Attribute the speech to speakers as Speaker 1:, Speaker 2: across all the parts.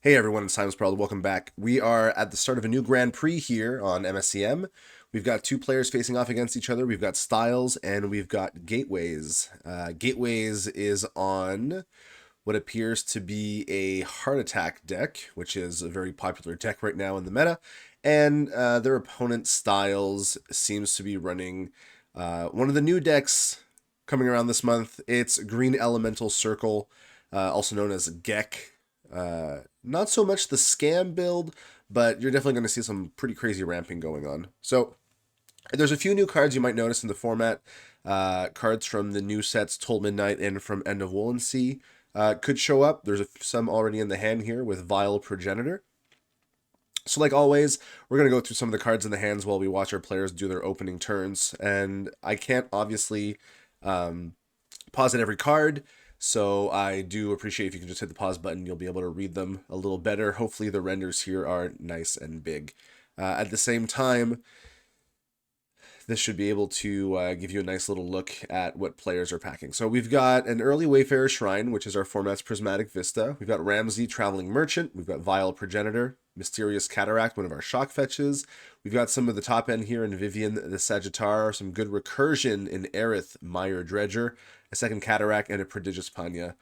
Speaker 1: Hey everyone, it's Times Pearl. Welcome back. We are at the start of a new Grand Prix here on MSEM. We've got two players facing off against each other. We've got Styles and we've got Gateways. Gateways is on what appears to be a Heart Attack deck, which is a very popular deck right now in the meta. And their opponent Styles seems to be running one of the new decks coming around this month. It's Green Elemental Circle, also known as GEC. Not so much the scam build, but you're definitely going to see some pretty crazy ramping going on. So there's a few new cards you might notice in the format. Cards from the new sets Toll Midnight and from End of Woolen Sea could show up. There's some already in the hand here with Vile Progenitor. So like always, we're going to go through some of the cards in the hands while we watch our players do their opening turns. And I can't obviously pause at every card. So I do appreciate if you can just hit the pause button. You'll be able to read them a little better. Hopefully the renders here are nice and big. At the same time, this should be able to give you a nice little look at what players are packing. So we've got an early Wayfarer Shrine, which is our format's Prismatic Vista. We've got Ramsey, Traveling Merchant. We've got Vile Progenitor, Mysterious Cataract, one of our shock fetches. We've got some of the top end here in Vivian the Sagittar, some good recursion in Aerith, Mire Dredger, a second Cataract, and a Prodigious Panya.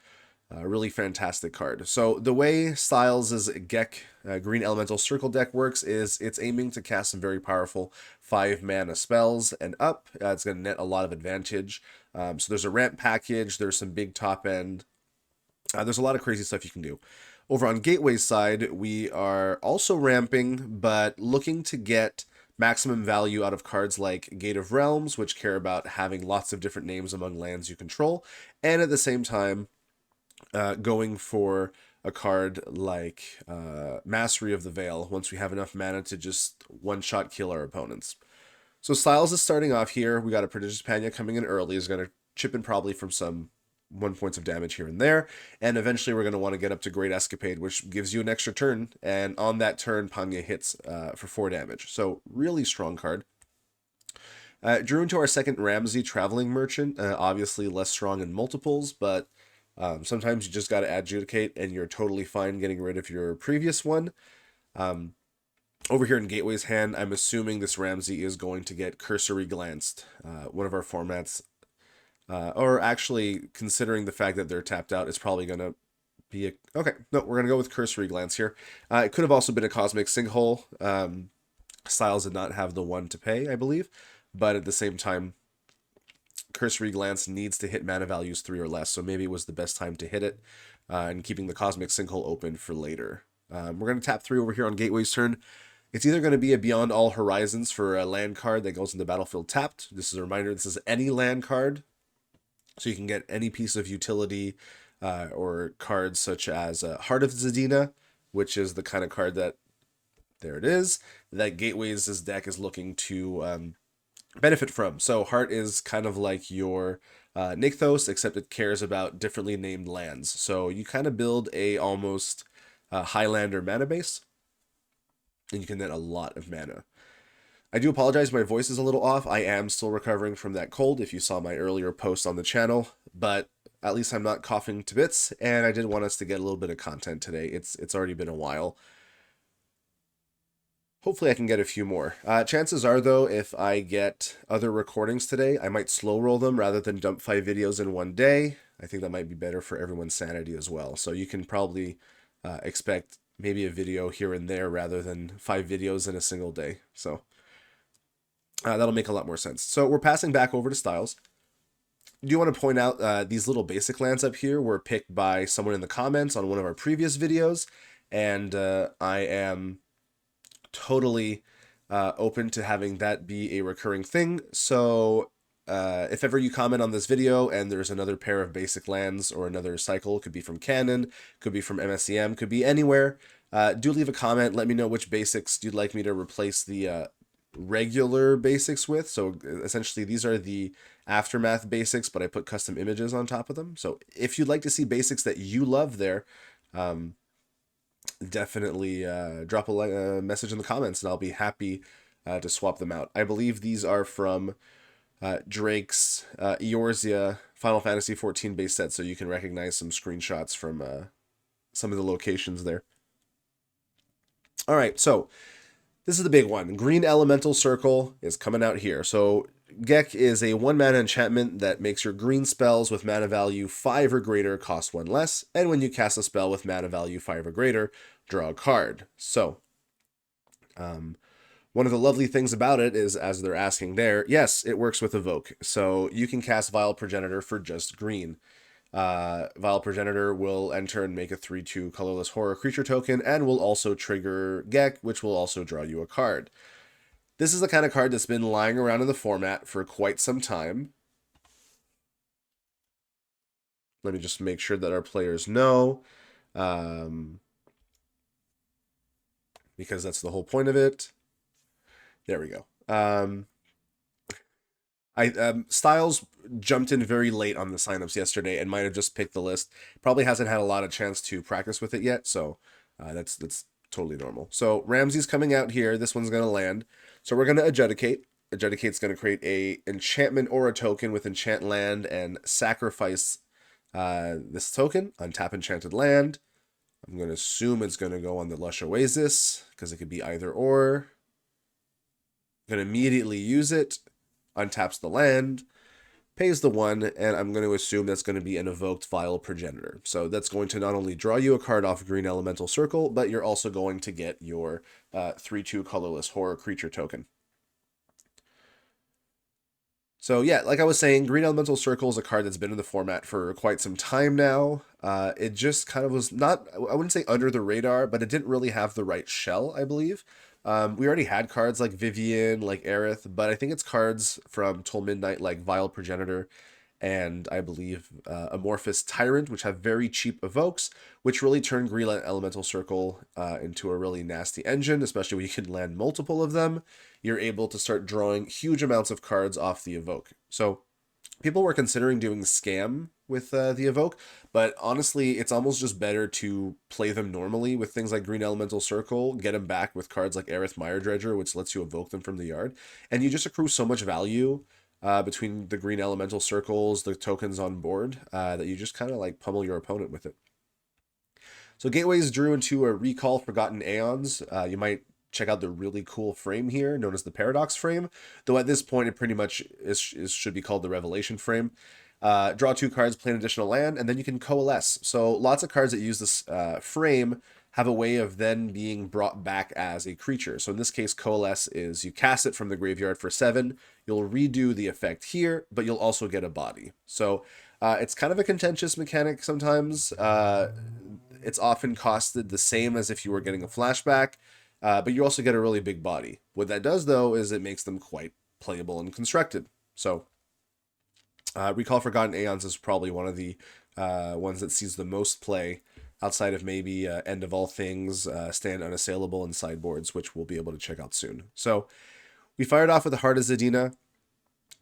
Speaker 1: Really fantastic card. So the way Styles' GEC Green Elemental Circle deck works is it's aiming to cast some very powerful 5-mana spells and up. It's going to net a lot of advantage. So there's a ramp package. There's some big top end. There's a lot of crazy stuff you can do. Over on Gateway's side, we are also ramping, but looking to get maximum value out of cards like Gate of Realms, which care about having lots of different names among lands you control, and at the same time, going for a card like Mastery of the Veil once we have enough mana to just one-shot kill our opponents. So Styles is starting off here. We got a Prodigious Panya coming in early. Is going to chip in probably from some 1 points of damage here and there. And eventually we're going to want to get up to Great Escapade, which gives you an extra turn. And on that turn, Panya hits for 4 damage. So really strong card. Drew into our second Ramsey Traveling Merchant. Obviously less strong in multiples, but sometimes you just got to adjudicate and you're totally fine getting rid of your previous one. Over here in Gateway's hand, I'm assuming this Ramsey is going to get Cursory Glanced, one of our formats. Or actually, considering the fact that they're tapped out, it's probably going to be a... Okay, no, we're going to go with Cursory Glance here. It could have also been a Cosmic Sinkhole. Styles did not have the one to pay, I believe. But at the same time, Cursory Glance needs to hit mana values 3 or less, so maybe it was the best time to hit it, and keeping the Cosmic Sinkhole open for later. We're going to tap 3 over here on Gateway's turn. It's either going to be a Beyond All Horizons for a land card that goes in the battlefield tapped. This is a reminder, this is any land card, so you can get any piece of utility or cards such as Heart of Zadina, which is the kind of card that, there it is, that Gateway's deck is looking to benefit from. So Heart is kind of like your Nykthos, except it cares about differently named lands. So you kind of build a almost Highlander mana base, and you can net a lot of mana. I do apologize, my voice is a little off. I am still recovering from that cold, if you saw my earlier post on the channel, but at least I'm not coughing to bits, and I did want us to get a little bit of content today. It's already been a while. Hopefully I can get a few more. Chances are, though, if I get other recordings today, I might slow roll them rather than dump 5 videos in one day. I think that might be better for everyone's sanity as well. So you can probably expect maybe a video here and there rather than 5 videos in a single day. So that'll make a lot more sense. So we're passing back over to Styles. I do want to point out these little basic lands up here were picked by someone in the comments on one of our previous videos, and I am totally open to having that be a recurring thing. So if ever you comment on this video and there's another pair of basic lands or another cycle, could be from Canon, could be from MSEM, could be anywhere, do leave a comment. Let me know which basics you'd like me to replace the regular basics with. So essentially these are the Aftermath basics, but I put custom images on top of them. So if you'd like to see basics that you love there, definitely drop a message in the comments and I'll be happy to swap them out. I believe these are from Drake's Eorzea Final Fantasy XIV base set, so you can recognize some screenshots from some of the locations there. All right, so this is the big one. Green Elemental Circle is coming out here. So GEC is a 1 mana enchantment that makes your green spells with mana value 5 or greater cost 1 less, and when you cast a spell with mana value 5 or greater, draw a card. So, one of the lovely things about it is, as they're asking there, yes, it works with Evoke. So you can cast Vile Progenitor for just green. Vile Progenitor will enter and make a 3/2 colorless horror creature token, and will also trigger GEC, which will also draw you a card. This is the kind of card that's been lying around in the format for quite some time. Let me just make sure that our players know, because that's the whole point of it. There we go. Styles jumped in very late on the signups yesterday and might have just picked the list. Probably hasn't had a lot of chance to practice with it yet, so that's totally normal. So Ramsey's coming out here. This one's going to land. So we're going to Adjudicate. Adjudicate's going to create a enchantment or a token with enchant land and sacrifice this token, untap enchanted land. I'm going to assume it's going to go on the Lush Oasis because it could be either or. I'm going to immediately use it. Untaps the land, pays the 1, and I'm going to assume that's going to be an evoked Vile Progenitor. So that's going to not only draw you a card off Green Elemental Circle, but you're also going to get your 3/2 colorless horror creature token. So yeah, like I was saying, Green Elemental Circle is a card that's been in the format for quite some time now. It just kind of was not, I wouldn't say under the radar, but it didn't really have the right shell, I believe. We already had cards like Vivian, like Aerith, but I think it's cards from Till Midnight like Vile Progenitor and I believe Amorphous Tyrant, which have very cheap evokes, which really turn Green Elemental Circle into a really nasty engine, especially when you can land multiple of them. You're able to start drawing huge amounts of cards off the evoke. So people were considering doing Scam with the evoke, but honestly, it's almost just better to play them normally with things like Green Elemental Circle, get them back with cards like Aerith Mire Dredger, which lets you evoke them from the yard, and you just accrue so much value between the Green Elemental Circles, the tokens on board, that you just kind of like pummel your opponent with it. So Gateways drew into a Recall Forgotten Aeons. You might check out the really cool frame here, known as the Paradox frame, though at this point it pretty much should be called the Revelation frame. Draw 2 cards, play an additional land, and then you can coalesce. So lots of cards that use this frame have a way of then being brought back as a creature. So in this case, coalesce is you cast it from the graveyard for 7, you'll redo the effect here, but you'll also get a body. So it's kind of a contentious mechanic sometimes. It's often costed the same as if you were getting a flashback, but you also get a really big body. What that does, though, is it makes them quite playable and constructed. So Recall Forgotten Aeons is probably one of the ones that sees the most play outside of maybe End of All Things, Stand Unassailable, and Sideboards, which we'll be able to check out soon. So we fired off with the Heart of Zadina.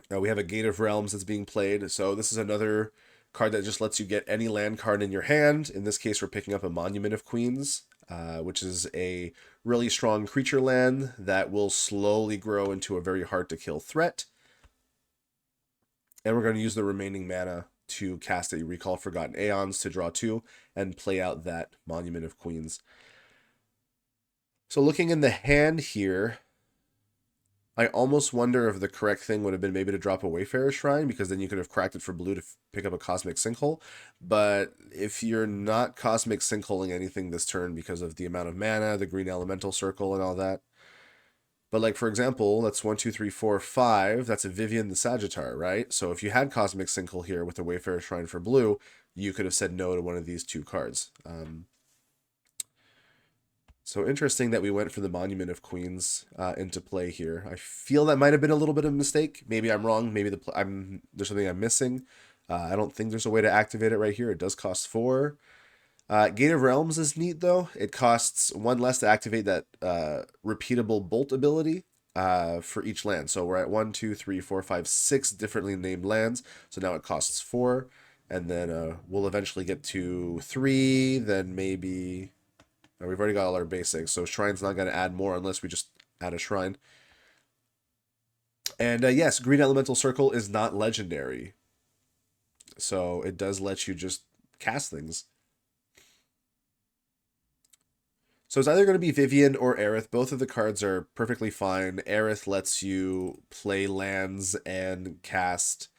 Speaker 1: We have a Gate of Realms that's being played. So this is another card that just lets you get any land card in your hand. In this case, we're picking up a Monument of Queens, which is a really strong creature land that will slowly grow into a very hard-to-kill threat. And we're going to use the remaining mana to cast a Recall Forgotten Aeons to draw 2 and play out that Monument of Queens. So looking in the hand here, I almost wonder if the correct thing would have been maybe to drop a Wayfarer's Shrine, because then you could have cracked it for blue to pick up a Cosmic Sinkhole. But if you're not Cosmic Sinkholing anything this turn because of the amount of mana, the Green Elemental Circle and all that. But like, for example, that's 1, 2, 3, 4, 5. That's a Vivian the Sagittar, right? So if you had Cosmic Sinkhole here with a Wayfarer's Shrine for blue, you could have said no to one of these 2 cards. So interesting that we went for the Monument of Queens into play here. I feel that might have been a little bit of a mistake. Maybe I'm wrong. Maybe there's something I'm missing. I don't think there's a way to activate it right here. It does cost 4. Gate of Realms is neat, though. It costs 1 less to activate that repeatable bolt ability for each land. So we're at 1, 2, 3, 4, 5, 6 differently named lands. So now it costs 4. And then we'll eventually get to 3, then maybe... we've already got all our basics, so Shrine's not going to add more unless we just add a Shrine. And yes, Green Elemental Circle is not legendary. So it does let you just cast things. So it's either going to be Vivian or Aerith. Both of the cards are perfectly fine. Aerith lets you play lands and cast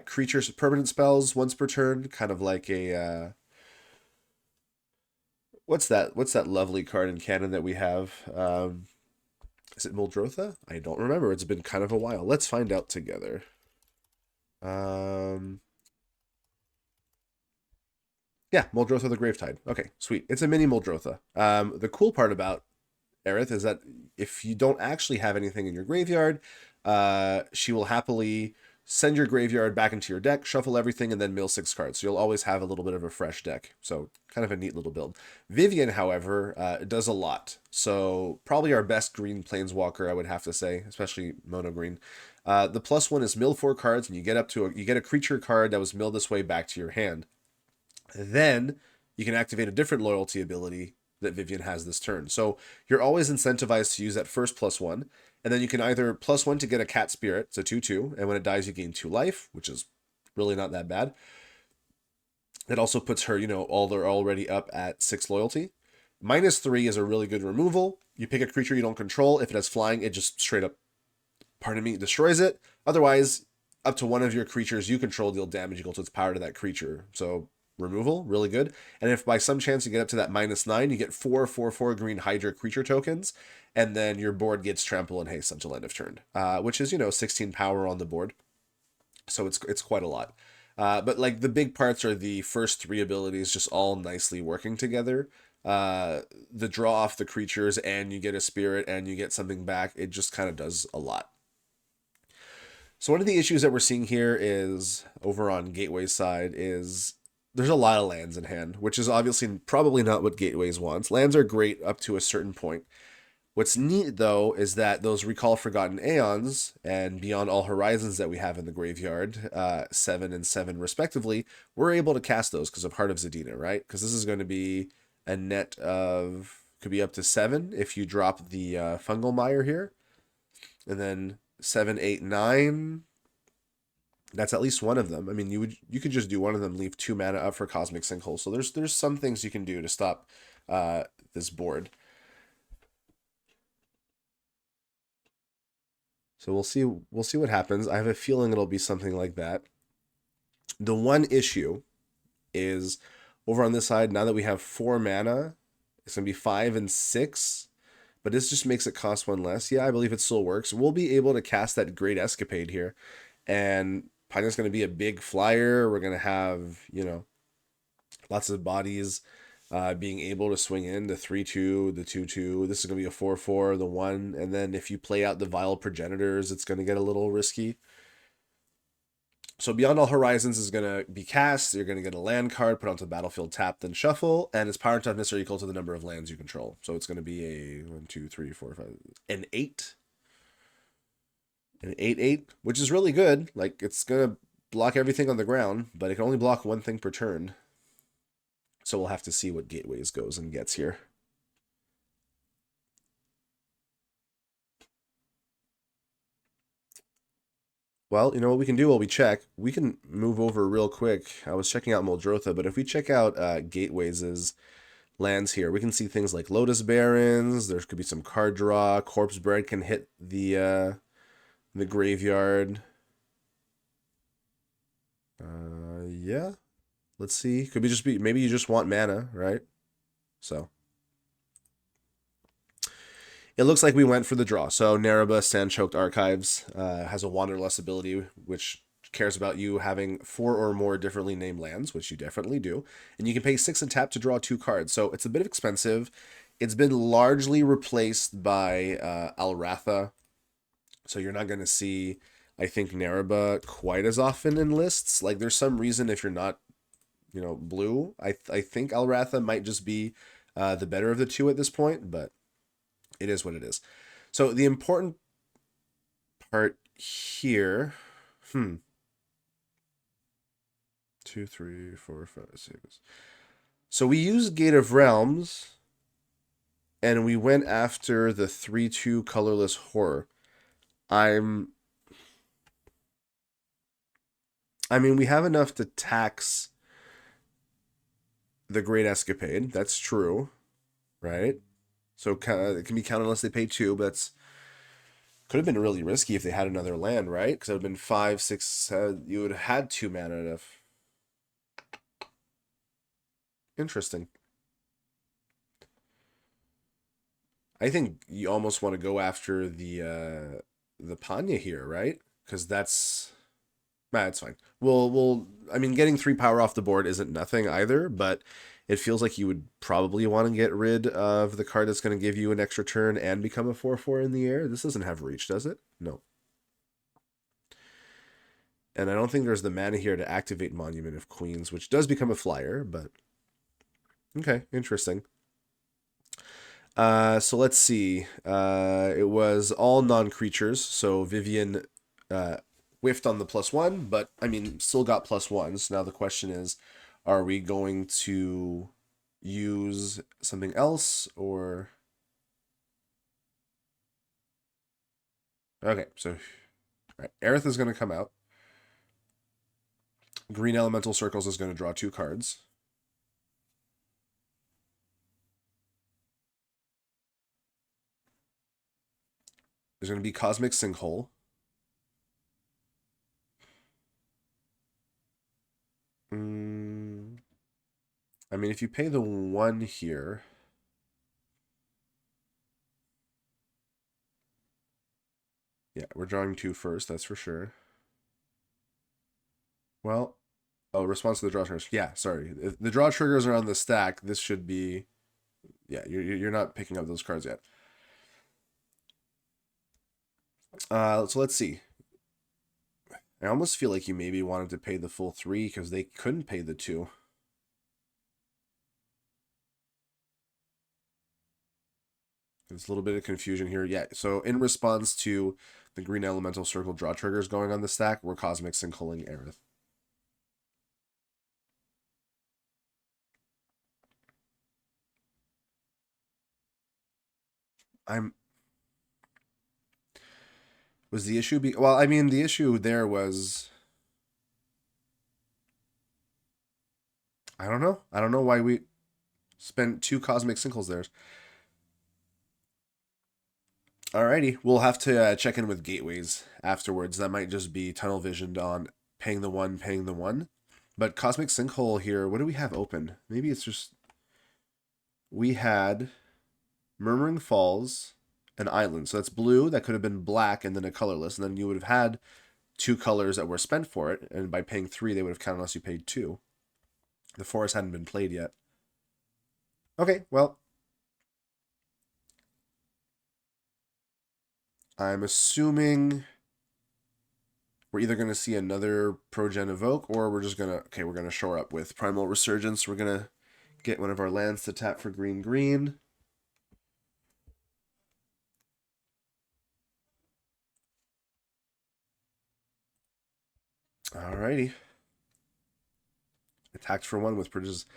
Speaker 1: creatures permanent spells once per turn, kind of like a what's that lovely card in canon that we have? Is it Muldrotha? I don't remember. It's been kind of a while. Let's find out together. Um, yeah, Muldrotha the Gravetide. Okay, sweet. It's a mini Muldrotha. The cool part about Aerith is that if you don't actually have anything in your graveyard, she will happily send your graveyard back into your deck, shuffle everything, and then mill 6 cards. So you'll always have a little bit of a fresh deck. So kind of a neat little build. Vivian, however, does a lot. So probably our best green planeswalker, I would have to say, especially mono green. The +1 is mill 4 cards, and you get a creature card that was milled this way back to your hand. Then you can activate a different loyalty ability that Vivian has this turn. So you're always incentivized to use that first +1, and then you can either +1 to get a cat spirit, it's a 2/2, and when it dies you gain 2 life, which is really not that bad. That also puts her, they're already up at 6 loyalty. -3 is a really good removal. You pick a creature you don't control. If it has flying, it just straight up, destroys it. Otherwise, up to one of your creatures you control deal damage equal to its power to that creature. So removal, really good. And if by some chance you get up to that -9, you get 4/4/4 green Hydra creature tokens, and then your board gets trample and haste until end of turn, which is 16 power on the board. So it's quite a lot. But like the big parts are the first 3 abilities just all nicely working together. The draw off the creatures, and you get a spirit, and you get something back. It just kind of does a lot. So one of the issues that we're seeing here is over on Gateway's side is there's a lot of lands in hand, which is obviously probably not what Gateways wants. Lands are great up to a certain point. What's neat, though, is that those Recall Forgotten Aeons and Beyond All Horizons that we have in the graveyard, 7 and 7 respectively, we're able to cast those because of Heart of Zadina, right? Because this is going to be a net of, could be up to 7 if you drop the Fungal Mire here. And then 7, 8, 9... That's at least one of them. I mean, you could just do one of them, leave 2 mana up for Cosmic Sinkhole. So there's some things you can do to stop this board. So we'll see what happens. I have a feeling it'll be something like that. The one issue is over on this side, now that we have 4 mana, it's gonna be 5 and 6. But this just makes it cost 1 less. Yeah, I believe it still works. We'll be able to cast that Great Escapade here. And Pioneer's going to be a big flyer. We're going to have, lots of bodies being able to swing in the 3/2, the 2/2. This is going to be a 4/4, the 1. And then if you play out the Vile Progenitors, it's going to get a little risky. So Beyond All Horizons is going to be cast. You're going to get a land card, put onto the battlefield, tap, then shuffle. And its power and toughness are equal to the number of lands you control. So it's going to be a 1, 2, 3, 4, 5, an 8. An 8/8, which is really good. Like, it's going to block everything on the ground, but it can only block 1 thing per turn. So we'll have to see what Gateways goes and gets here. Well, you know what we can do while we check? We can move over real quick. I was checking out Muldrotha, but if we check out Gateways' lands here, we can see things like Lotus Barons. There could be some card draw. Corpse Bread can hit the graveyard. Yeah. Let's see. Could be maybe you just want mana, right? So it looks like we went for the draw. So Naraba Sandchoked Archives has a Wanderlust ability, which cares about you having 4 or more differently named lands, which you definitely do. And you can pay 6 and tap to draw 2 cards. So it's a bit expensive. It's been largely replaced by Alratha. So you're not going to see, I think, Naraba quite as often in lists. Like, there's some reason if you're not, blue. I think Alratha might just be the better of the two at this point, but it is what it is. So the important part here, 2, 3, 4, 5, 6. So we used Gate of Realms, and we went after the 3/2 colorless horror. I mean, we have enough to tax the Great Escapade. That's true. right? So it can be counted unless they pay 2, but that's could have been really risky if they had another land, right? Because it would have been 5, 6. You would have had 2 mana to. Interesting. I think you almost want to go after the Panya here, right? Because that's nah, it's fine. We'll. I mean, getting 3 power off the board isn't nothing either, but it feels like you would probably want to get rid of the card that's going to give you an extra turn and become a 4/4 in the air. This doesn't have reach, does it? No. And I don't think there's the mana here to activate Monument of Queens, which does become a flyer, but okay, interesting. So let's see. It was all non-creatures, so Vivian whiffed on the +1, but I mean, still got +1s. Now the question is, are we going to use something else or? Okay, so all right, Aerith is going to come out. Green Elemental Circles is going to draw 2 cards. There's going to be Cosmic Sinkhole. I mean, if you pay the 1 here, yeah, we're drawing 2 first, that's for sure. Well, oh, response to the draw triggers. Yeah, sorry. If the draw triggers are on the stack, this should be, yeah, you're not picking up those cards yet. So let's see. I almost feel like you maybe wanted to pay the full 3 because they couldn't pay the 2. There's a little bit of confusion here. Yeah, so in response to the green elemental circle draw triggers going on the stack, we're Cosmic Sinkholing Aerith. Was the issue well, I mean, the issue there was I don't know. I don't know why we spent 2 Cosmic Sinkles there. Alrighty, we'll have to check in with gateways afterwards. That might just be tunnel visioned on paying the 1, paying the 1. But Cosmic Sinkhole here, what do we have open? Maybe it's just we had Murmuring Falls, an island. So that's blue. That could have been black and then a colorless, and then you would have had 2 colors that were spent for it. And by paying 3, they would have counted unless you paid 2. The forest hadn't been played yet. Okay, well, I'm assuming we're either going to see another Progen Evoke, or we're just going to, okay, we're going to shore up with Primal Resurgence. We're going to get one of our lands to tap for green. Alrighty. Attacked for 1 with Bridges.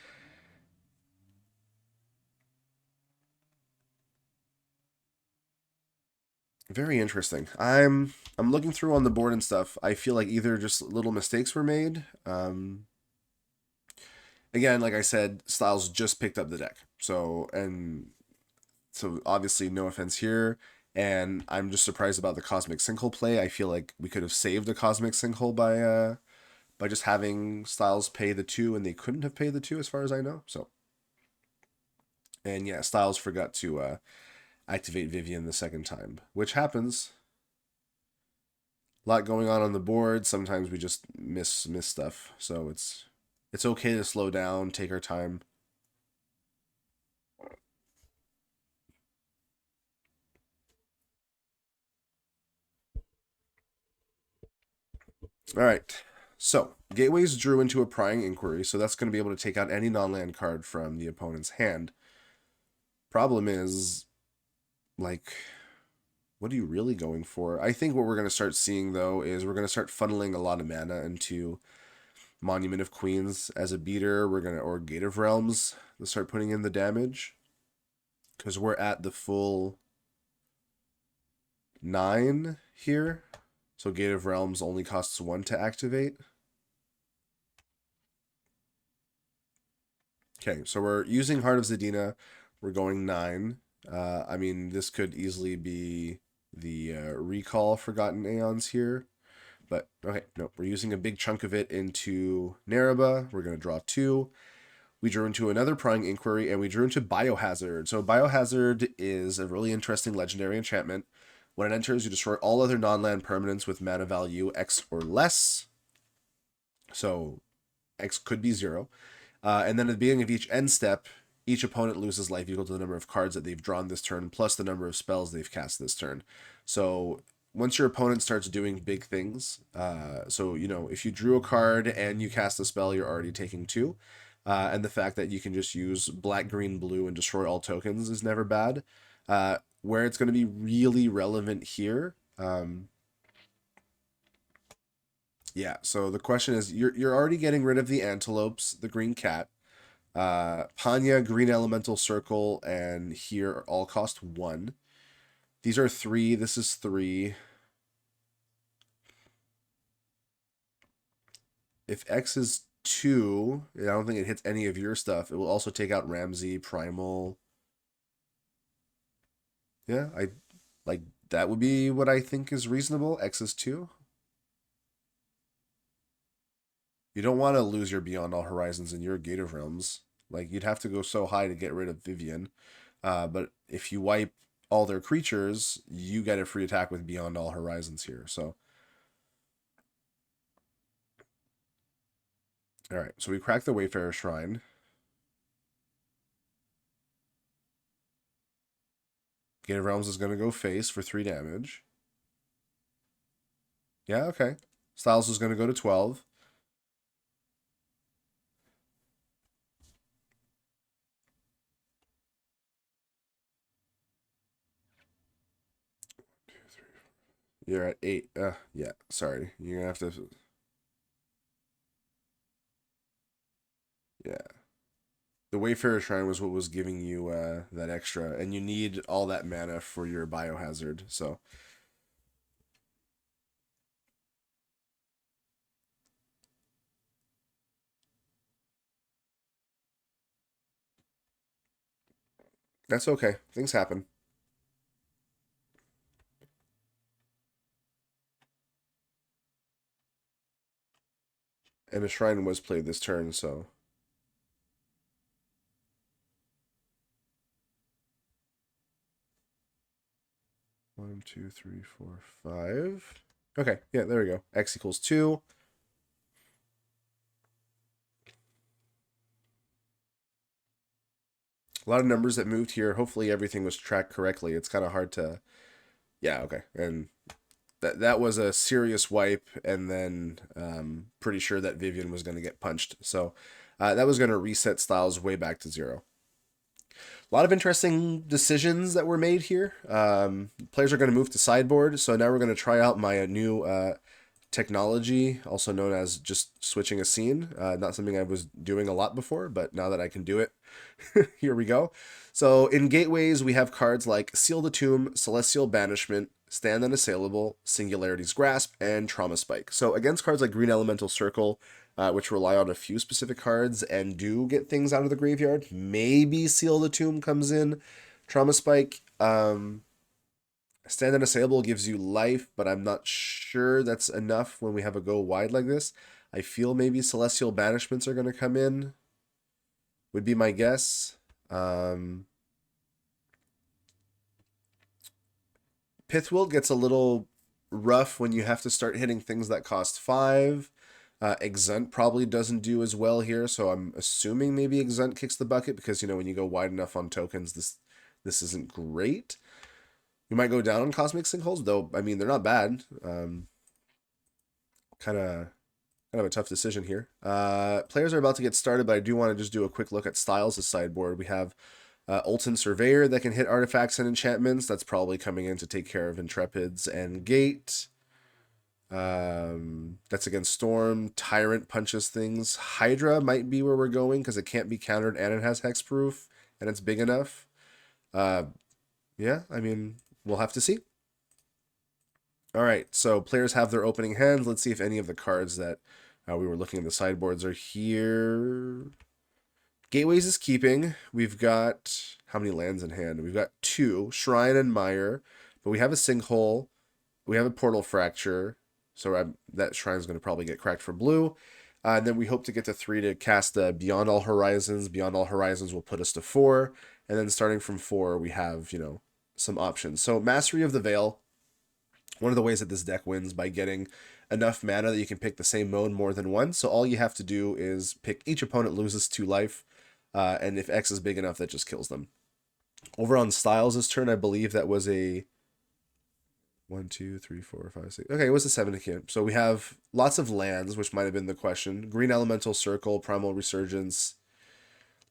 Speaker 1: Very interesting. I'm looking through on the board and stuff. I feel like either just little mistakes were made. Again, like I said, Styles just picked up the deck. So obviously no offense here. And I'm just surprised about the Cosmic Sinkhole play. I feel like we could have saved a Cosmic Sinkhole by just having Styles pay the 2, and they couldn't have paid the 2 as far as I know. So, and yeah, Styles forgot to activate Vivian the second time, which happens. A lot going on the board. Sometimes we just miss stuff. So it's okay to slow down, take our time. All right. So, Gateways drew into a Prying Inquiry, so that's going to be able to take out any non-land card from the opponent's hand. Problem is, like, what are you really going for? I think what we're going to start seeing, though, is we're going to start funneling a lot of mana into Monument of Queens as a beater. We're going to, or Gate of Realms, to start putting in the damage. Because we're at the full 9 here. So Gate of Realms only costs 1 to activate. Okay, so we're using Heart of Zadina. We're going 9. I mean, this could easily be the recall Forgotten Aeons here. But, okay, no, we're using a big chunk of it into Naraba. We're going to draw 2. We drew into another Prying Inquiry, and we drew into Biohazard. So Biohazard is a really interesting legendary enchantment. When it enters, you destroy all other non-land permanents with mana value X or less. So X could be 0. And then at the beginning of each end step, each opponent loses life equal to the number of cards that they've drawn this turn, plus the number of spells they've cast this turn. So once your opponent starts doing big things, so, you know, if you drew a card and you cast a spell, you're already taking 2. And the fact that you can just use black, green, blue, and destroy all tokens is never bad. Where it's going to be really relevant here, yeah, so the question is, you're already getting rid of the antelopes, the green cat, Panya, green elemental circle, and here all cost 1. These are 3, this is 3. If X is 2, I don't think it hits any of your stuff. It will also take out Ramsey, Primal. Yeah, I like that would be what I think is reasonable. X is 2. You don't want to lose your Beyond All Horizons in your Gate of Realms. Like, you'd have to go so high to get rid of Vivian. But if you wipe all their creatures, you get a free attack with Beyond All Horizons here. So, all right. So we crack the Wayfarer Shrine. Gate of Realms is going to go face for 3 damage. Yeah, okay. Styles is going to go to 12. You're at 8. Yeah, sorry. You're going to have to... Yeah. The Wayfarer Shrine was what was giving you that extra, and you need all that mana for your Biohazard, so... That's okay. Things happen. And a Shrine was played this turn, so... 1, 2, 3, 4, 5. Okay, yeah, there we go. X equals 2. A lot of numbers that moved here. Hopefully everything was tracked correctly. It's kind of hard to... Yeah, okay. And that was a serious wipe, and then pretty sure that Vivian was going to get punched. So that was going to reset Styles way back to 0. A lot of interesting decisions that were made here. Players are going to move to sideboard, so now we're going to try out my new technology, also known as just switching a scene. Not something I was doing a lot before, but now that I can do it, here we go. So in gateways, we have cards like Seal the Tomb, Celestial Banishment, Stand Unassailable, Singularity's Grasp, and Trauma Spike. So against cards like Green Elemental Circle, which rely on a few specific cards and do get things out of the graveyard, maybe Seal the Tomb comes in. Trauma Spike, Stand Unassailable gives you life, but I'm not sure that's enough when we have a go wide like this. I feel maybe Celestial Banishments are going to come in, would be my guess. Pithwild gets a little rough when you have to start hitting things that cost 5. Exunt probably doesn't do as well here, so I'm assuming maybe Exunt kicks the bucket because, you know, when you go wide enough on tokens, this isn't great. You might go down on Cosmic Sinkholes, though, I mean, they're not bad. Kind of a tough decision here. Players are about to get started, but I do want to just do a quick look at Styles' sideboard. We have Ultin Surveyor that can hit artifacts and enchantments. That's probably coming in to take care of Intrepids and Gate. That's against Storm. Tyrant punches things. Hydra might be where we're going because it can't be countered and it has hexproof and it's big enough. Yeah, I mean, we'll have to see. All right, so players have their opening hands. Let's see if any of the cards that we were looking at the sideboards are here. Gateways is keeping. We've got, how many lands in hand? We've got 2, Shrine and Mire, but we have a Sinkhole. We have a Portal Fracture, so that Shrine's going to probably get cracked for blue. And then we hope to get to 3 to cast Beyond All Horizons. Beyond All Horizons will put us to 4. And then starting from 4, we have, some options. So Mastery of the Veil, one of the ways that this deck wins by getting enough mana that you can pick the same mode more than once. So all you have to do is pick each opponent loses 2 life. And if X is big enough, that just kills them. Over on Styles this turn, I believe that was a 1, 2, 3, 4, 5, 6. Okay, it was a 7 here. So we have lots of lands, which might have been the question. Green Elemental Circle, Primal Resurgence.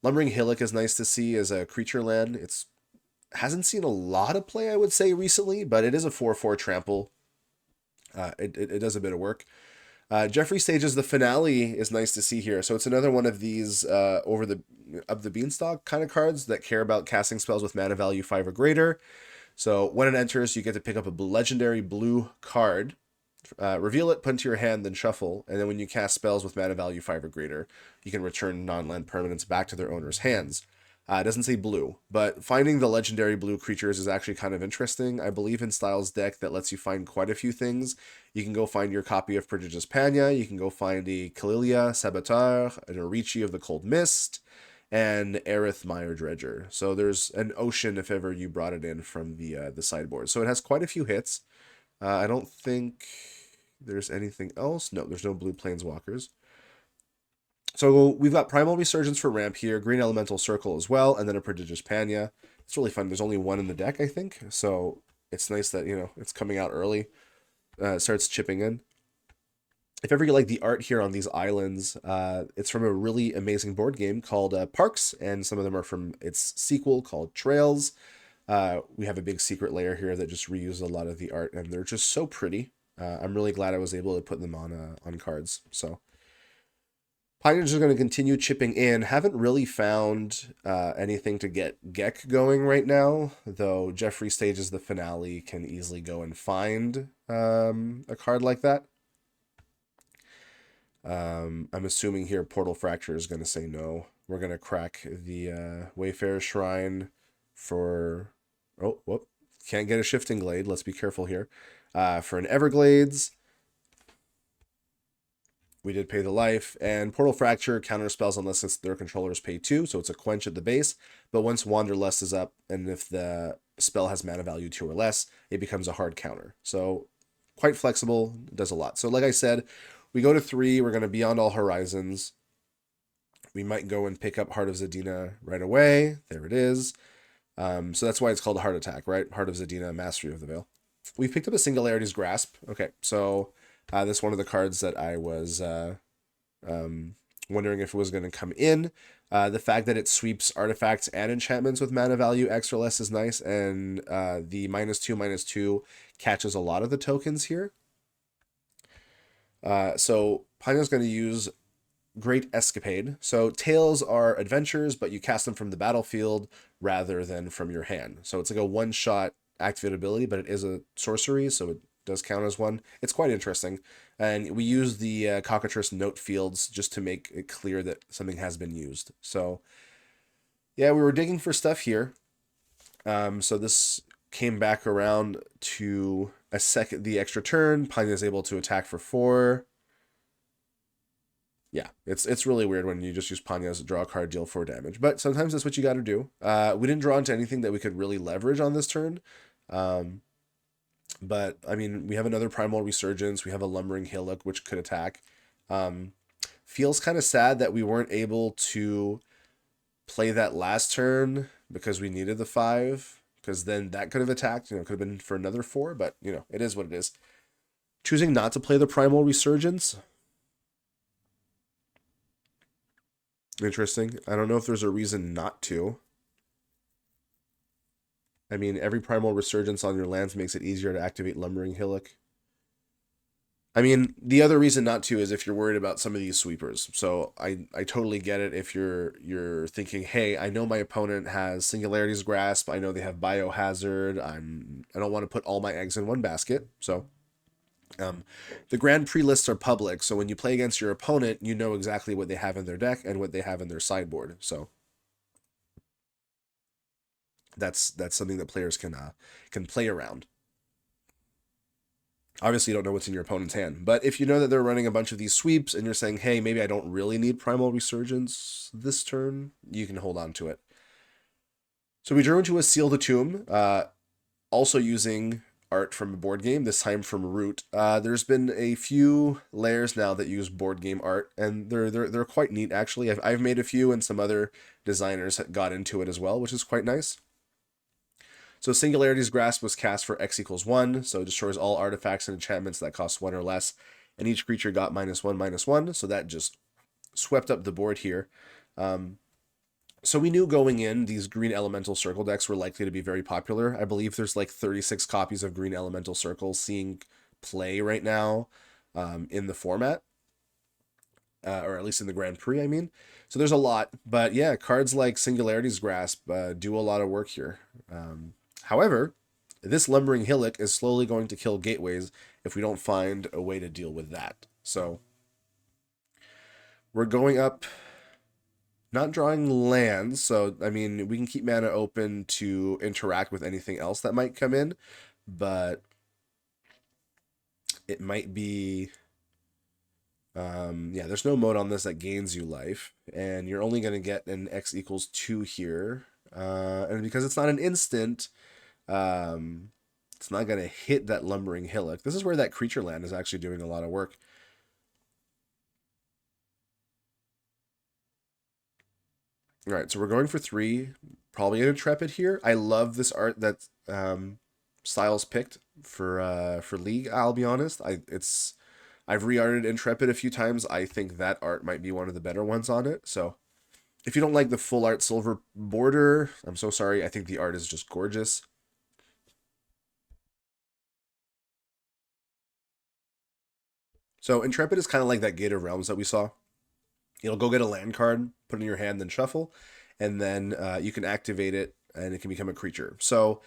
Speaker 1: Lumbering Hillock is nice to see as a creature land. It's hasn't seen a lot of play, I would say, recently, but it is a 4/4 trample. It does a bit of work. Jeffrey Stages the Finale is nice to see here. So it's another one of these over the up the beanstalk kind of cards that care about casting spells with mana value 5 or greater. So when it enters, you get to pick up a legendary blue card, reveal it, put into your hand, then shuffle. And then when you cast spells with mana value 5 or greater, you can return non-land permanents back to their owner's hands. It doesn't say blue, but finding the legendary blue creatures is actually kind of interesting. I believe in Styles' deck that lets you find quite a few things. You can go find your copy of Prodigious Panya, you can go find a Kalilia, Saboteur, an Orichi of the Cold Mist, and Aerith Mire Dredger. So there's an ocean if ever you brought it in from the sideboard. So it has quite a few hits. I don't think there's anything else. No, there's no blue planeswalkers. So we've got Primal Resurgence for ramp here, Green Elemental Circle as well, and then a Prodigious Panya. It's really fun. There's only one in the deck, I think. So it's nice that, it's coming out early. It starts chipping in. If ever you like the art here on these islands, it's from a really amazing board game called Parks, and some of them are from its sequel called Trails. We have a big secret layer here that just reuses a lot of the art, and they're just so pretty. I'm really glad I was able to put them on cards. So Pioneers are going to continue chipping in. Haven't really found anything to get GEC going right now, though Jeffrey Stages the Finale can easily go and find a card like that. I'm assuming here Portal Fracture is going to say no. We're going to crack the Wayfarer Shrine for... Oh, whoop. Can't get a Shifting Glade. Let's be careful here. For an Everglades... We did pay the life, and Portal Fracture counter spells unless their controllers pay 2, so it's a quench at the base. But once Wanderlust is up, and if the spell has mana value 2 or less, it becomes a hard counter. So quite flexible, does a lot. So like I said, we go to 3, we're going to Beyond All Horizons. We might go and pick up Heart of Zadina right away. There it is. So that's why it's called a Heart Attack, right? Heart of Zadina, Mastery of the Veil. We've picked up a Singularity's Grasp. Okay, so... this is one of the cards that I was wondering if it was going to come in. The fact that it sweeps artifacts and enchantments with mana value X or less is nice, and the -2/-2 catches a lot of the tokens here. So Panya's going to use Great Escapade. So Tales are adventures, but you cast them from the battlefield rather than from your hand. So it's like a one-shot activate ability, but it is a sorcery, so it does count as one. It's quite interesting. And we use the Cockatrice note fields just to make it clear that something has been used. So yeah, we were digging for stuff here. So this came back around to the extra turn. Panya is able to attack for 4. Yeah, it's really weird when you just use Panya's draw a card, deal 4 damage. But sometimes that's what you got to do. We didn't draw into anything that we could really leverage on this turn. But, I mean, we have another Primal Resurgence. We have a Lumbering Hillock, which could attack. Feels kind of sad that we weren't able to play that last turn because we needed the 5. Because then that could have attacked. Could have been for another 4. But, it is what it is. Choosing not to play the Primal Resurgence. Interesting. I don't know if there's a reason not to. I mean, every Primal Resurgence on your lands makes it easier to activate Lumbering Hillock. I mean, the other reason not to is if you're worried about some of these sweepers. So I totally get it if you're thinking, hey, I know my opponent has Singularity's Grasp. I know they have Biohazard. I don't want to put all my eggs in one basket. So The Grand Prix lists are public, so when you play against your opponent, you know exactly what they have in their deck and what they have in their sideboard. So that's something that players can play around. Obviously, you don't know what's in your opponent's hand, but if you know that they're running a bunch of these sweeps and you're saying, hey, maybe I don't really need Primal Resurgence this turn, you can hold on to it. So we drew into a Seal the Tomb, also using art from a board game, this time from Root. There's been a few layers now that use board game art, and they're quite neat, actually. I've made a few, and some other designers got into it as well, which is quite nice. So Singularity's Grasp was cast for X equals 1, so it destroys all artifacts and enchantments that cost 1 or less, and each creature got -1/-1, so that just swept up the board here. So we knew going in, these green elemental circle decks were likely to be very popular. I believe there's like 36 copies of green elemental circles seeing play right now in the format. Or at least in the Grand Prix, I mean. So there's a lot. But yeah, cards like Singularity's Grasp do a lot of work here. However, this Lumbering Hillock is slowly going to kill gateways if we don't find a way to deal with that. So we're going up, not drawing lands. So, I mean, we can keep mana open to interact with anything else that might come in. But it might be... yeah, there's no mode on this that gains you life. And you're only going to get an X equals 2 here. And because it's not an instant... it's not going to hit that Lumbering Hillock. This is where that creature land is actually doing a lot of work. All right, so we're going for 3. Probably an Intrepid here. I love this art that Styles picked for League, I'll be honest. I've re-arted Intrepid a few times. I think that art might be one of the better ones on it. So if you don't like the full art silver border, I'm so sorry. I think the art is just gorgeous. So Intrepid is kind of like that Gate of Realms that we saw. You'll go get a land card, put it in your hand, then shuffle, and then you can activate it, and it can become a creature. So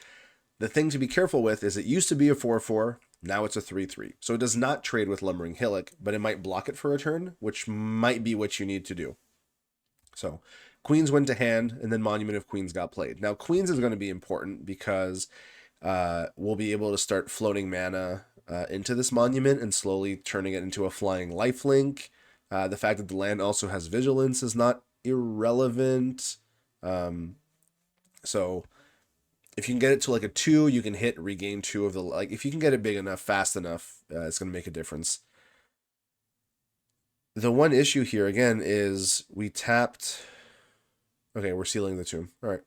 Speaker 1: the thing to be careful with is it used to be a 4/4, now it's a 3/3. So it does not trade with Lumbering Hillock, but it might block it for a turn, which might be what you need to do. So Queens went to hand, and then Monument of Queens got played. Now Queens is going to be important because we'll be able to start floating mana into this monument and slowly turning it into a flying lifelink. The fact that the land also has vigilance is not irrelevant. So if you can get it to like a 2, you can hit regain 2 of the, like, if you can get it big enough, fast enough, it's going to make a difference. The one issue here, again, is we tapped... Okay, we're sealing the tomb. All right.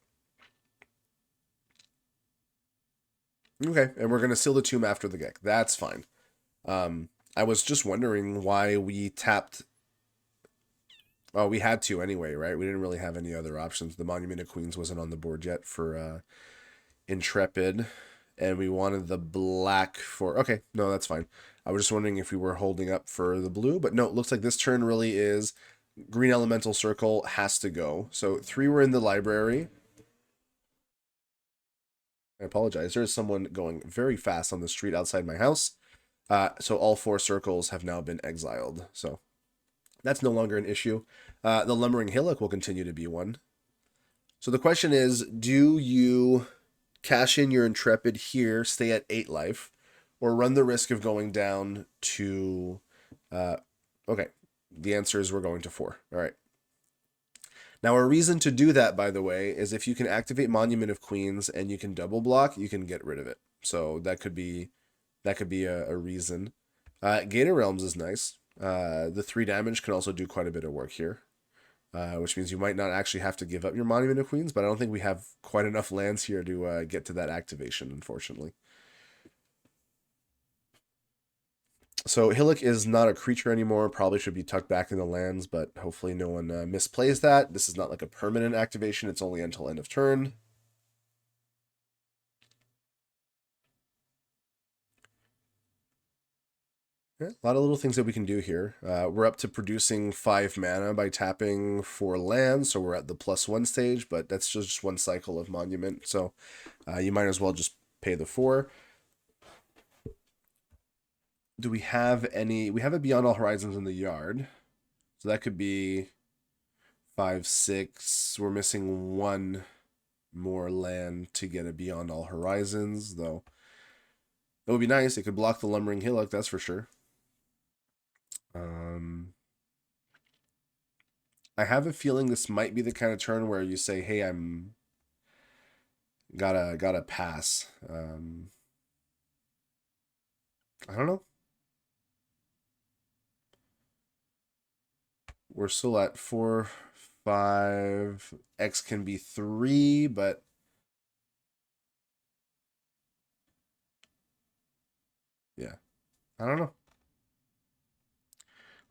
Speaker 1: Okay, and we're going to seal the tomb after the Gek. That's fine. I was just wondering why we tapped... Oh, we had to anyway, right? We didn't really have any other options. The Monument of Queens wasn't on the board yet for Intrepid, and we wanted the black for... Okay, no, that's fine. I was just wondering if we were holding up for the blue, but no, it looks like this turn really is green elemental circle has to go. So 3 were in the library. I apologize. There's someone going very fast on the street outside my house. So all 4 circles have now been exiled. So that's no longer an issue. The Lumbering Hillock will continue to be one. So the question is, do you cash in your Intrepid here, stay at 8 life, or run the risk of going down to... okay, the answer is we're going to 4. All right. Now, a reason to do that, by the way, is if you can activate Monument of Queens and you can double block, you can get rid of it. So that could be a reason. Gate of Realms is nice. The 3 damage can also do quite a bit of work here, which means you might not actually have to give up your Monument of Queens, but I don't think we have quite enough lands here to get to that activation, unfortunately. So Hillock is not a creature anymore, probably should be tucked back in the lands, but hopefully no one misplays that. This is not like a permanent activation, it's only until end of turn. Yeah, a lot of little things that we can do here. We're up to producing 5 mana by tapping 4 lands, so we're at the +1 stage, but that's just one cycle of Monument, so you might as well just pay the 4. do we have any? We have a Beyond All Horizons in the yard. So that could be 5, 6. We're missing one more land to get a Beyond All Horizons, though. That would be nice. It could block the Lumbering Hillock, that's for sure. I have a feeling this might be the kind of turn where you say, "Hey, I'm gotta pass." I don't know. We're still at 4, 5. X can be 3, but yeah, I don't know.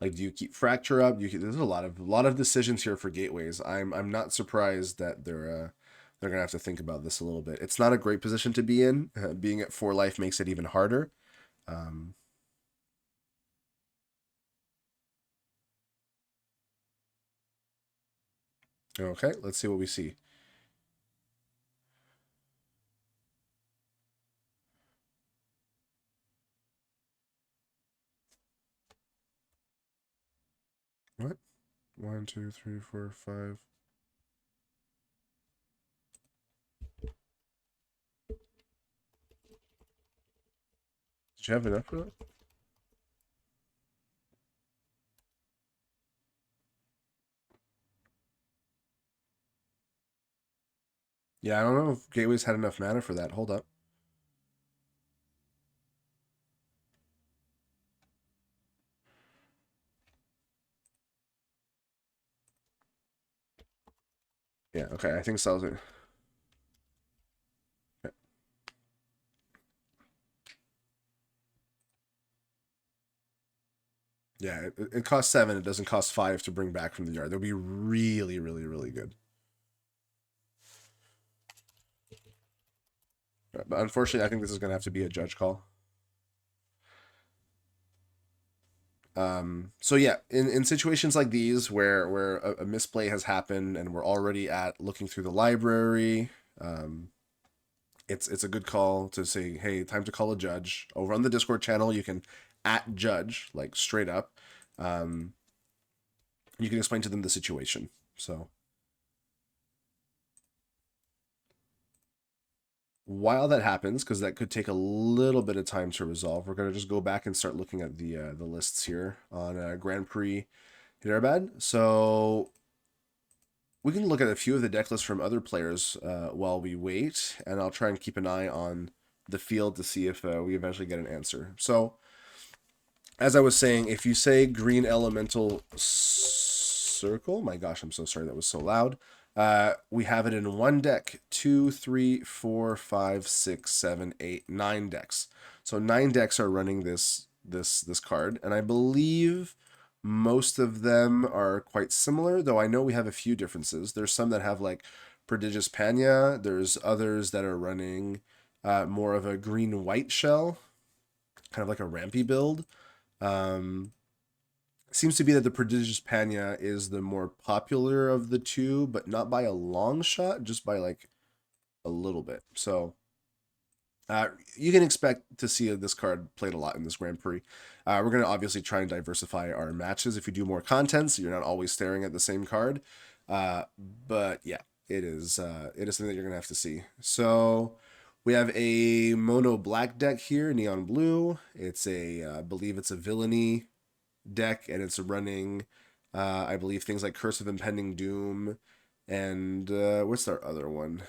Speaker 1: Like, do you keep Fracture up? There's a lot of decisions here for gateways. I'm not surprised that they're gonna have to think about this a little bit. It's not a great position to be in. Being at 4 life makes it even harder. Um, okay, let's see what we see. What? 1, 2, 3, 4, 5. Did you have enough for that? Yeah, I don't know if Gateways had enough mana for that. Hold up. Yeah, okay, I think Sal's it. Okay. Yeah, it costs 7. It doesn't cost 5 to bring back from the yard. They'll be really, really, really good. But unfortunately, I think this is going to have to be a judge call. So yeah, in situations like these where a misplay has happened and we're already at looking through the library, it's a good call to say, hey, time to call a judge. Over on the Discord channel, you can at judge, like straight up. You can explain to them the situation. So while that happens, because that could take a little bit of time to resolve, we're gonna just go back and start looking at the lists here on Grand Prix Hyderabad. So we can look at a few of the deck lists from other players while we wait, and I'll try and keep an eye on the field to see if we eventually get an answer. So, as I was saying, if you say green elemental circle, my gosh, I'm so sorry, that was so loud. We have it in one deck, 2, 3, 4, 5, 6, 7, 8, 9 decks. So 9 decks are running this card, and I believe most of them are quite similar, though I know we have a few differences. There's some that have like Prodigious Panya. There's others that are running more of a green-white shell, kind of like a rampy build. Seems to be that the Prodigious Panya is the more popular of the two, but not by a long shot, just by like a little bit. So you can expect to see this card played a lot in this Grand Prix. We're going to obviously try and diversify our matches if we do more content, so you're not always staring at the same card. But yeah, it is something that you're going to have to see. So we have a mono black deck here, neon blue. It's I believe it's a villainy deck, and it's running, I believe, things like Curse of Impending Doom, and what's our other one?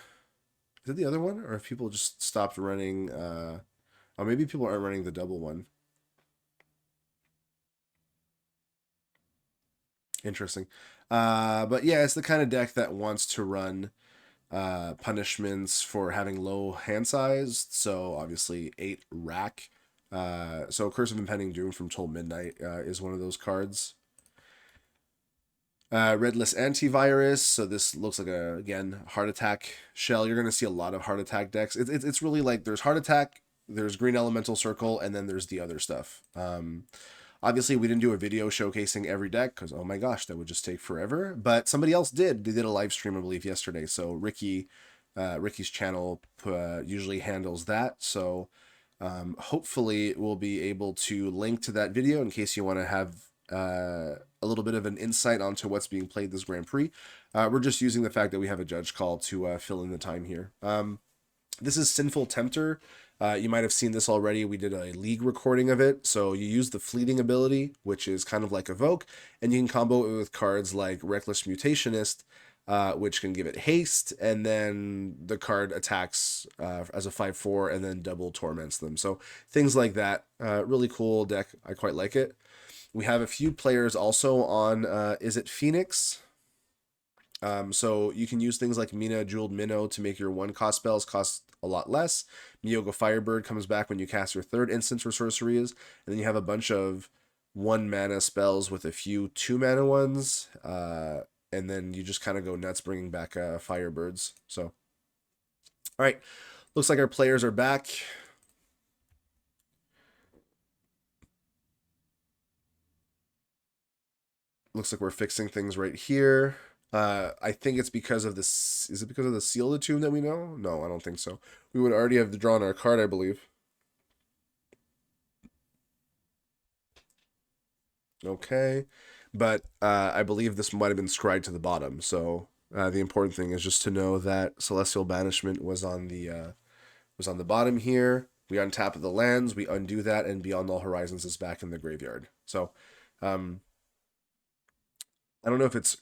Speaker 1: Is it the other one, or if people just stopped running? Or maybe people aren't running the double one. Interesting. But yeah, it's the kind of deck that wants to run punishments for having low hand size. So obviously 8 rack. So Curse of Impending Doom from Toll Midnight is one of those cards. Redless Antivirus. So this looks like again, Heart Attack shell. You're going to see a lot of Heart Attack decks. It's really like there's Heart Attack, there's Green Elemental Circle, and then there's the other stuff. Obviously, we didn't do a video showcasing every deck because, oh my gosh, that would just take forever. But somebody else did. They did a live stream, I believe, yesterday. So Ricky's channel usually handles that. So Hopefully, we'll be able to link to that video in case you want to have a little bit of an insight onto what's being played this Grand Prix. We're just using the fact that we have a judge call to fill in the time here. This is Sinful Tempter. You might have seen this already. We did a league recording of it. So you use the fleeting ability, which is kind of like Evoke, and you can combo it with cards like Reckless Mutationist, which can give it haste, and then the card attacks as a 5/4 and then double torments them. So things like that. Really cool deck. I quite like it. We have a few players also on, is it Phoenix? So you can use things like Mina Jeweled Minnow to make your 1-cost spells cost a lot less. Miyoga Firebird comes back when you cast your 3rd instance or sorceries, and then you have a bunch of 1-mana spells with a few 2-mana ones, and then you just kind of go nuts bringing back Firebirds. So, all right, looks like our players are back. Looks like we're fixing things right here. I think it's because of this. Is it because of the Seal of the Tomb that we know? No, I don't think so. We would already have drawn our card, I believe. Okay. But I believe this might have been scried to the bottom. So the important thing is just to know that Celestial Banishment was on the bottom here. We untap the lands, we undo that, and Beyond All Horizons is back in the graveyard. So I don't know if it's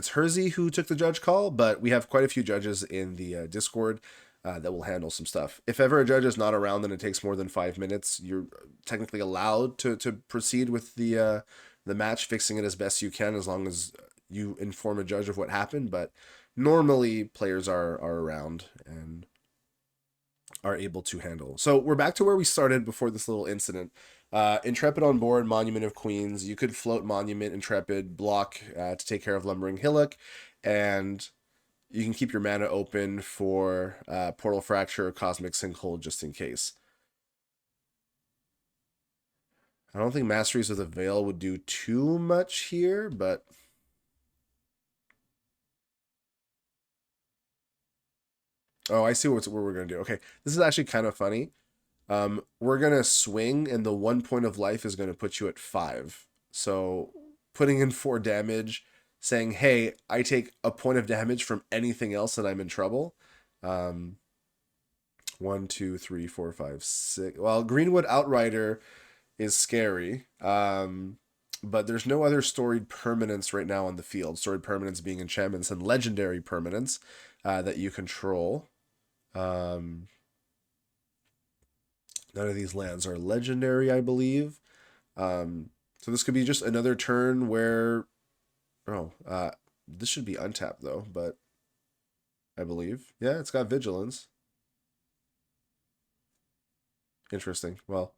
Speaker 1: Hersey who took the judge call, but we have quite a few judges in the Discord that will handle some stuff. If ever a judge is not around and it takes more than 5 minutes, you're technically allowed to proceed with the match, fixing it as best you can, as long as you inform a judge of what happened. But normally players are around and are able to handle. So we're back to where we started before this little incident. Intrepid on board, Monument of Queens. You could float Monument, Intrepid, block to take care of Lumbering Hillock, and you can keep your mana open for Portal Fracture or Cosmic Sinkhole just in case. I don't think Masteries of the Veil would do too much here, but... Oh, I see what we're going to do. Okay, this is actually kind of funny. We're going to swing, and the 1 point of life is going to put you at 5. So putting in 4 damage, saying, hey, I take a point of damage from anything else and I'm in trouble. 1, 2, 3, 4, 5, 6. Well, Greenwood Outrider is scary. But there's no other storied permanents right now on the field. Storied permanents being enchantments and legendary permanents that you control. None of these lands are legendary, I believe. So this could be just another turn where... Oh, this should be untapped, though, but... I believe. Yeah, it's got Vigilance. Interesting. Well...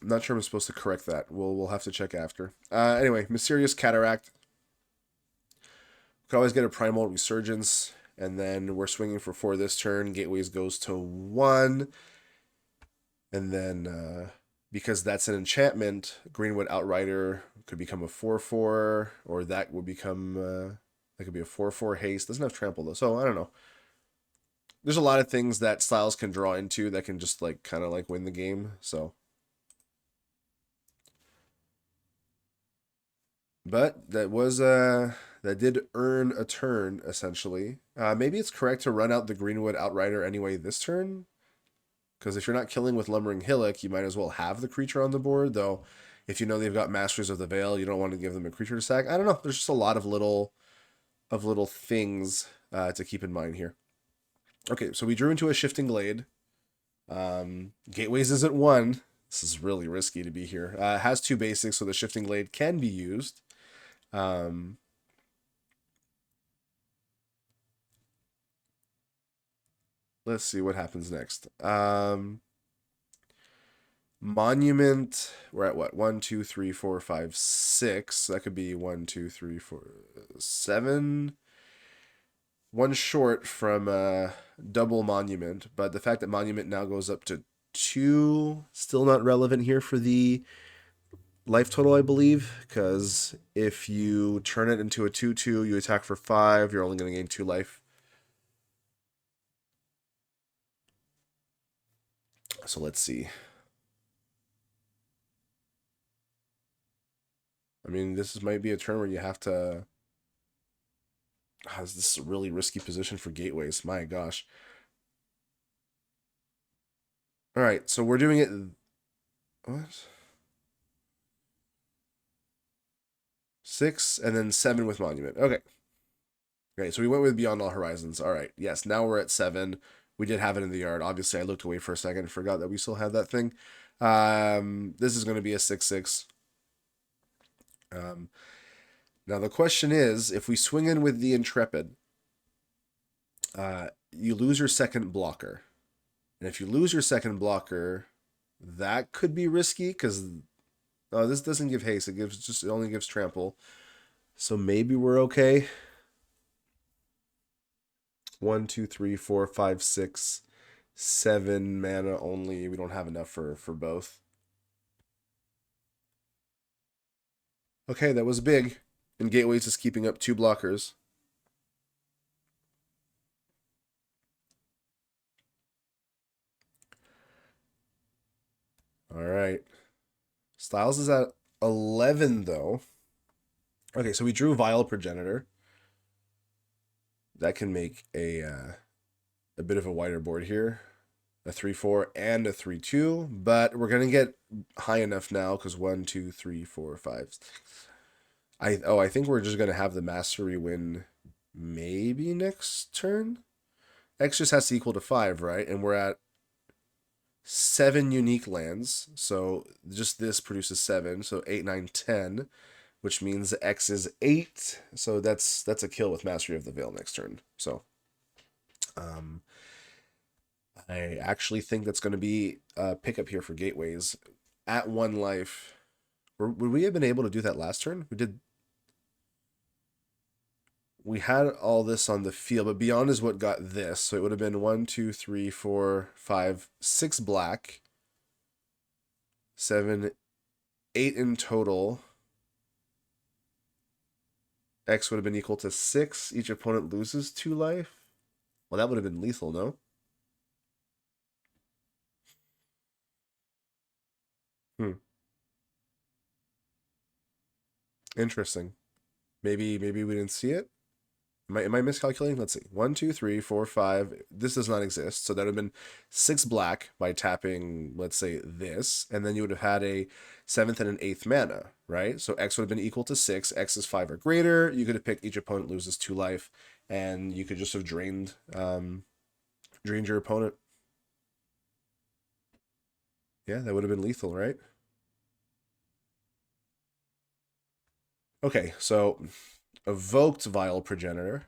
Speaker 1: I'm not sure I'm supposed to correct that. We'll have to check after. Anyway, Mysterious Cataract. We could always get a Primal Resurgence, and then we're swinging for 4 this turn. Gateways goes to 1. And then, because that's an enchantment, Greenwood Outrider could become a 4/4, or that would become, that could be a 4/4 haste. Doesn't have trample, though, so I don't know. There's a lot of things that Styles can draw into that can just, like, kind of, like, win the game, so... But that was that did earn a turn, essentially. Maybe it's correct to run out the Greenwood Outrider anyway this turn, because if you're not killing with Lumbering Hillock, you might as well have the creature on the board, though if you know they've got Masters of the Veil, you don't want to give them a creature to sack. I don't know. There's just a lot of little things to keep in mind here. Okay, so we drew into a Shifting Glade. Gateways is at 1. This is really risky to be here. Has 2 basics, so the Shifting Glade can be used. Let's see what happens next. Monument, we're at what? 1, 2, 3, 4, 5, 6. That could be 1, 2, 3, 4, 7. One short from double Monument, but the fact that Monument now goes up to 2, still not relevant here for the life total, I believe, because if you turn it into a 2/2, you attack for 5, you're only going to gain 2 life. So let's see. I mean, might be a turn where you have to. This is a really risky position for gateways. My gosh. All right, so we're doing it. What? 6 and then 7 with monument. Okay. Okay, so we went with Beyond All Horizons. All right. Yes, now we're at 7. We did have it in the yard. Obviously, I looked away for a second and forgot that we still had that thing. This is going to be a 6-6. Now the question is, if we swing in with the Intrepid, you lose your second blocker. And if you lose your second blocker, that could be risky because this doesn't give haste. It only gives trample. So maybe we're okay. 1, 2, 3, 4, 5, 6, 7 mana only. We don't have enough for both. Okay, that was big. And Gateways is keeping up 2 blockers. All right. Styles is at 11, though. Okay, so we drew Vile Progenitor. That can make a bit of a wider board here. A 3-4 and a 3-2, but we're going to get high enough now because 1, 2, 3, 4, 5, 6. I think we're just going to have the Mastery win maybe next turn. X just has to equal to 5, right? And we're at 7 unique lands. So just this produces 7. So 8, 9, 10, which means X is 8. So that's a kill with Mastery of the Veil next turn. So I actually think that's going to be a pickup here for Gateways at 1 life. Would we have been able to do that last turn? We did. We had all this on the field, but Beyond is what got this. So it would have been 1, 2, 3, 4, 5, 6 black, 7, 8 in total. X would have been equal to 6. Each opponent loses 2 life. Well, that would have been lethal, no? Interesting. Maybe we didn't see it. Am I miscalculating? Let's see. 1, 2, 3, 4, 5. This does not exist. So that would have been 6 black by tapping, let's say, this. And then you would have had a 7th and an 8th mana, right? So X would have been equal to 6. X is 5 or greater. You could have picked each opponent loses 2 life. And you could just have drained your opponent. Yeah, that would have been lethal, right? Okay, so evoked Vile Progenitor.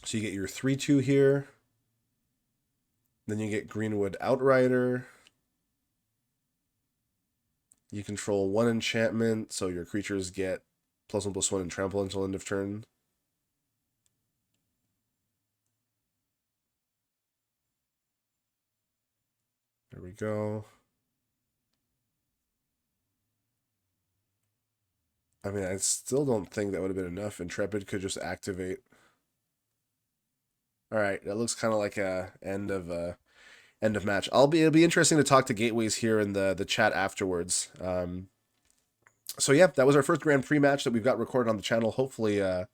Speaker 1: So you get your 3-2 here. Then you get Greenwood Outrider. You control 1 enchantment, so your creatures get +1/+1 and trample until end of turn. There we go. I mean, I still don't think that would have been enough. Intrepid could just activate. All right, that looks kind of like a end of match. It'll be interesting to talk to Gateways here in the chat afterwards. So yeah, that was our first Grand Prix match that we've got recorded on the channel. Hopefully, I'm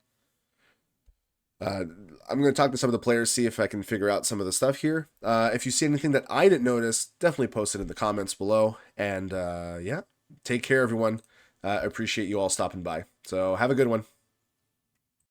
Speaker 1: going to talk to some of the players, see if I can figure out some of the stuff here. If you see anything that I didn't notice, definitely post it in the comments below. And yeah, take care, everyone. Appreciate you all stopping by. So have a good one.